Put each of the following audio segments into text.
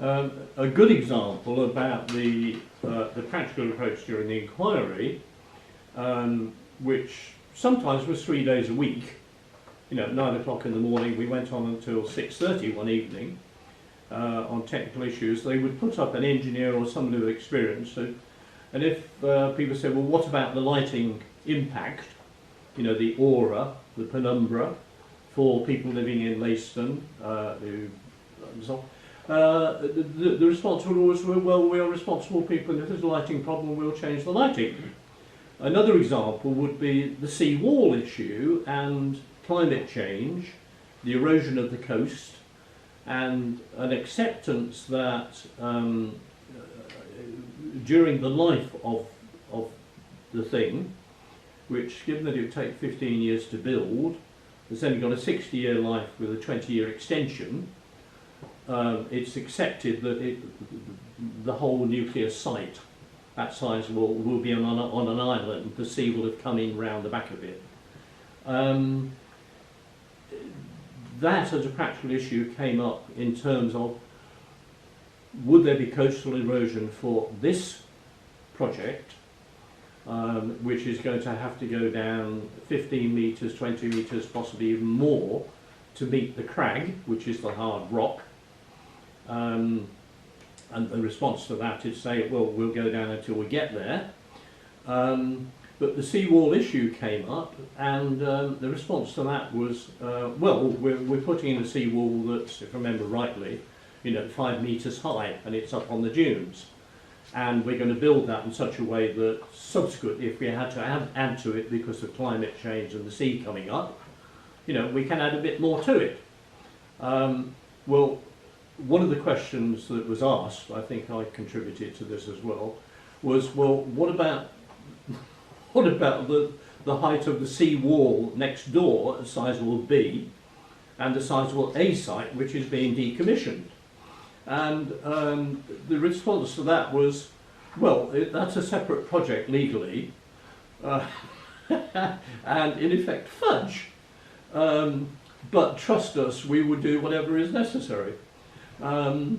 A good example about the practical approach during the inquiry, which sometimes was 3 days a week. You know, at 9 o'clock in the morning, we went on until 6:30 one evening on technical issues. They would put up an engineer or somebody with experience. So, and if people said, well, what about the lighting impact? You know, the aura, the penumbra, for people living in Leiston, the response would always be, well, we are responsible people, and if there's a lighting problem, we'll change the lighting. Another example would be the sea wall issue and climate change, the erosion of the coast, and an acceptance that during the life of the thing, which, given that it would take 15 years to build, it's only got a 60-year life with a 20-year extension. It's accepted that the whole nuclear site, that size, will be on an island. The sea will have come in round the back of it. That, as a practical issue, came up in terms of, would there be coastal erosion for this project, which is going to have to go down 15 metres, 20 metres, possibly even more, to meet the crag, which is the hard rock. And the response to that is say, well, we'll go down until we get there. But the seawall issue came up, and the response to that was, well, we're putting in a seawall that's, if I remember rightly, you know, 5 metres high, and it's up on the dunes. And we're going to build that in such a way that subsequently, if we had to add to it because of climate change and the sea coming up, you know, we can add a bit more to it. Well, one of the questions that was asked, I think I contributed to this as well, was, well, what about the height of the sea wall next door at sizable B and the sizable A site which is being decommissioned? And the response to that was, well, that's a separate project legally, and in effect fudge. But trust us, we would do whatever is necessary. Another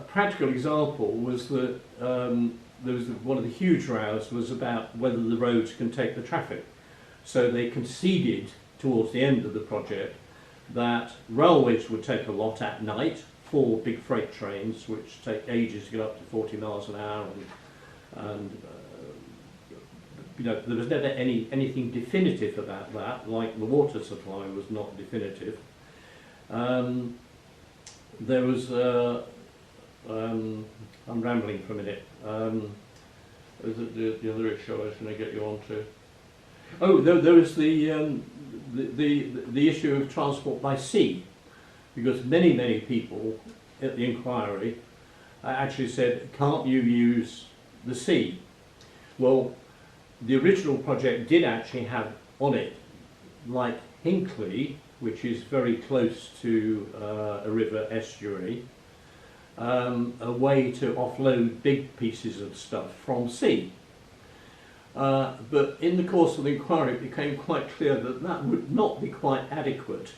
practical example was that there was one of the huge rows was about whether the roads can take the traffic. So they conceded towards the end of the project that railways would take a lot at night, 4 big freight trains which take ages to get up to 40 miles an hour, and you know, there was never anything definitive about that, like the water supply was not definitive. There was I'm rambling for a minute. The other issue I was going to get you on to. Oh, there was the issue of transport by sea, because many people at the inquiry actually said, can't you use the sea? Well, the original project did actually have on it, like Hinckley, which is very close to a river estuary, a way to offload big pieces of stuff from sea. But in the course of the inquiry, it became quite clear that that would not be quite adequate,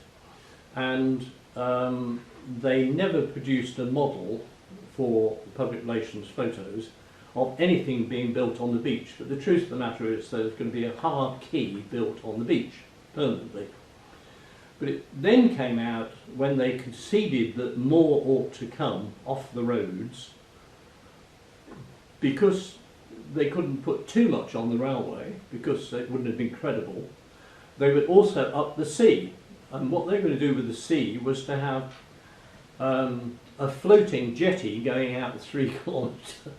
and they never produced a model for public relations photos of anything being built on the beach. But the truth of the matter is there's going to be a hard quay built on the beach permanently. But it then came out when they conceded that more ought to come off the roads, because they couldn't put too much on the railway because it wouldn't have been credible. They would also up the sea, and what they were going to do with the sea was to have a floating jetty going out 3 kilometres,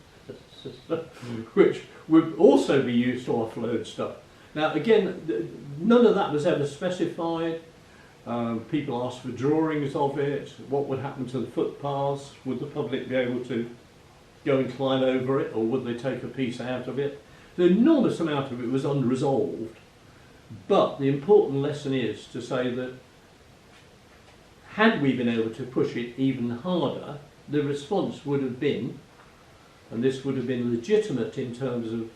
which would also be used to offload stuff. Now again, none of that was ever specified. People asked for drawings of it. What would happen to the footpaths? Would the public be able to go and climb over it, or would they take a piece out of it? The enormous amount of it was unresolved. But the important lesson is to say that had we been able to push it even harder, the response would have been, and this would have been legitimate in terms of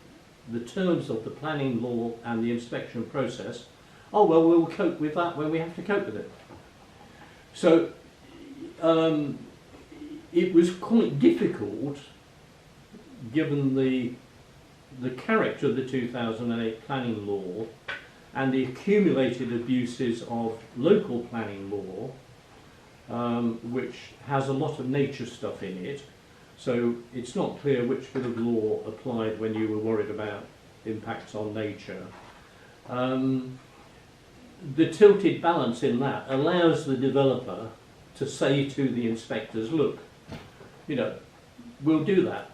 the terms of the planning law and the inspection process, oh well, we'll cope with that when we have to cope with it. So it was quite difficult, given the character of the 2008 planning law and the accumulated abuses of local planning law, which has a lot of nature stuff in it. So it's not clear which bit of law applied when you were worried about impacts on nature. The tilted balance in that allows the developer to say to the inspectors, look, you know, we'll do that.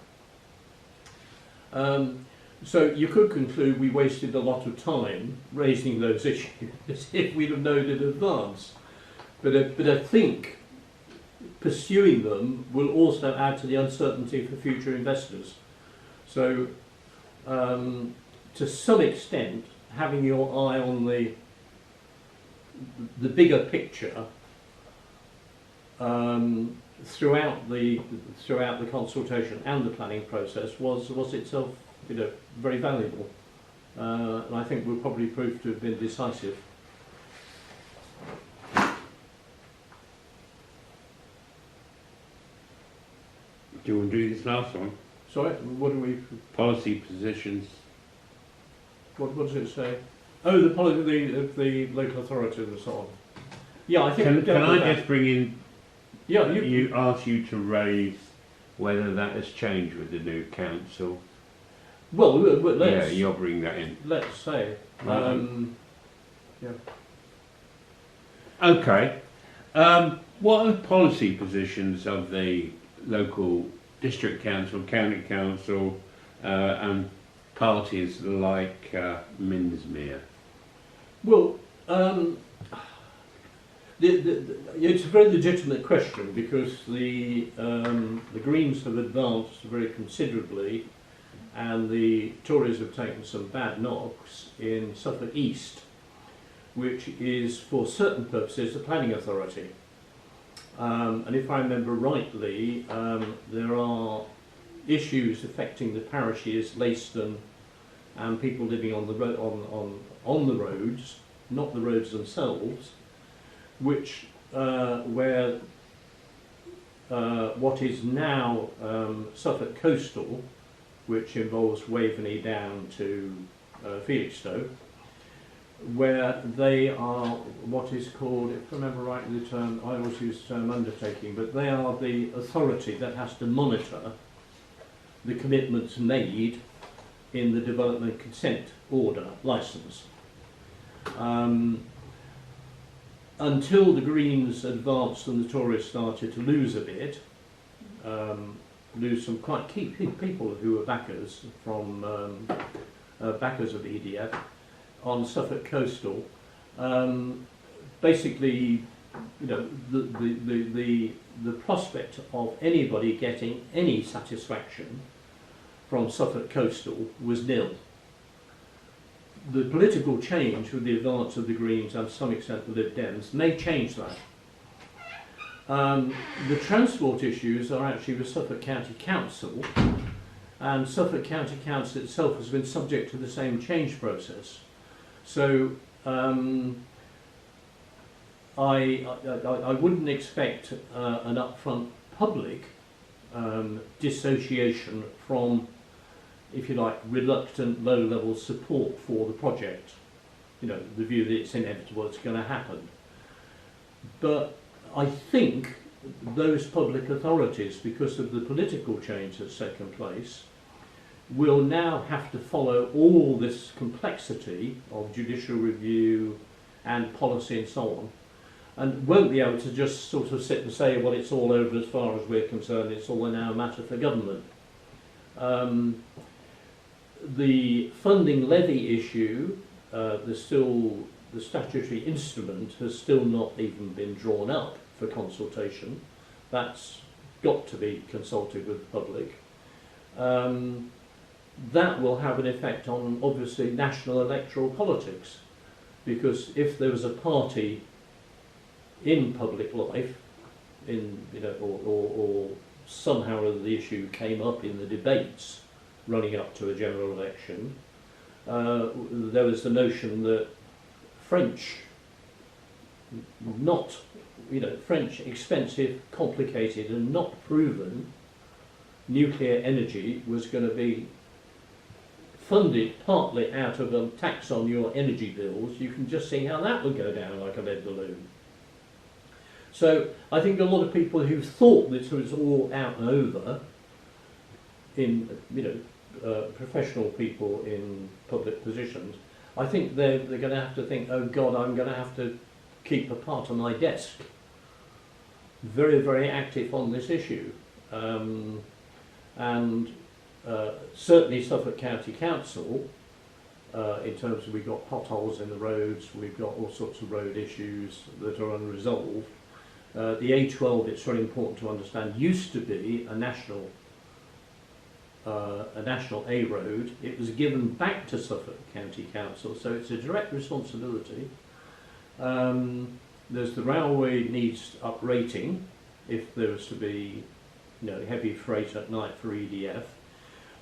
So you could conclude we wasted a lot of time raising those issues if we'd have known in advance. But I think pursuing them will also add to the uncertainty for future investors. So to some extent, having your eye on the bigger picture throughout the consultation and the planning process was itself, you know, very valuable, and I think will probably prove to have been decisive. Do you want to do this last one? Sorry, what do we? Policy positions. What does it say? Oh, the policy of the local authorities and so on. Yeah, I think. Can I just bring in? Yeah, you ask you to raise whether that has changed with the new council. Well, let's. Yeah, you'll bring that in. Let's say. Yeah. Okay. What are the policy positions of the local district council, county council, and parties like Minsmere? Well, it's a very legitimate question because the Greens have advanced very considerably, and the Tories have taken some bad knocks in Suffolk East, which is for certain purposes a planning authority. And if I remember rightly, there are issues affecting the parishes, Leiston, and people living on the on the roads, not the roads themselves, which where what is now Suffolk Coastal, which involves Waveney down to Felixstowe, where they are what is called, if I remember rightly the term, I always use the term undertaking, but they are the authority that has to monitor the commitments made in the development consent order licence. Until the Greens advanced and the Tories started to lose a bit, lose some quite key people who were backers from backers of EDF on Suffolk Coastal. Basically, you know, the prospect of anybody getting any satisfaction from Suffolk Coastal was nil. The political change with the advance of the Greens and to some extent the Lib Dems may change that. The transport issues are actually with Suffolk County Council, and Suffolk County Council itself has been subject to the same change process. So I wouldn't expect an upfront public dissociation from, if you like, reluctant low-level support for the project. You know, the view that it's inevitable, it's going to happen. But I think those public authorities, because of the political change that's taken place, will now have to follow all this complexity of judicial review and policy and so on, and won't be able to just sort of sit and say, well, it's all over as far as we're concerned, it's all now a matter for government. The funding levy issue, the statutory instrument has still not even been drawn up for consultation. That's got to be consulted with the public. That will have an effect on, obviously, national electoral politics, because if there was a party in public life, in, you know, or somehow the issue came up in the debates running up to a general election, there was the notion that French not, French, expensive, complicated and not proven nuclear energy was going to be funded partly out of a tax on your energy bills, you can just see how that would go down like a lead balloon. So I think a lot of people who thought this was all out and over, in professional people in public positions, I think they're going to have to think, oh God, I'm going to have to keep a part of my desk very, very active on this issue. Certainly Suffolk County Council, in terms of we've got potholes in the roads, we've got all sorts of road issues that are unresolved. The A12, it's very important to understand, used to be a national A road. It was given back to Suffolk County Council, so it's a direct responsibility. There's the railway needs uprating if there was to be heavy freight at night for EDF.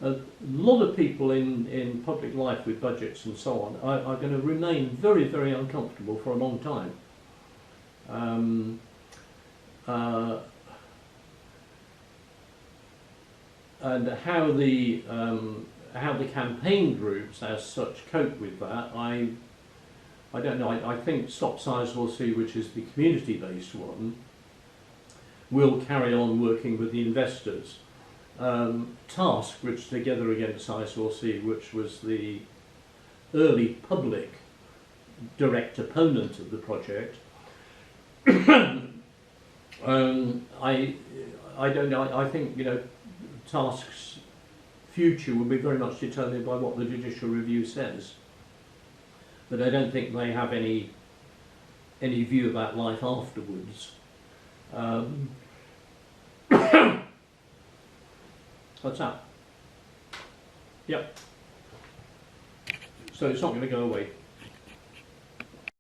A lot of people in public life with budgets and so on are going to remain very, very uncomfortable for a long time. And how the campaign groups as such cope with that, I don't know. I think Stop Sizewell C, which is the community-based one, will carry on working with the investors. Task, which Together Against Sizewell C, which was the early public direct opponent of the project, I don't know. I think Task's future will be very much determined by what the judicial review says. But I don't think they have any view about life afterwards. What's that? Yep. So it's not going to go away.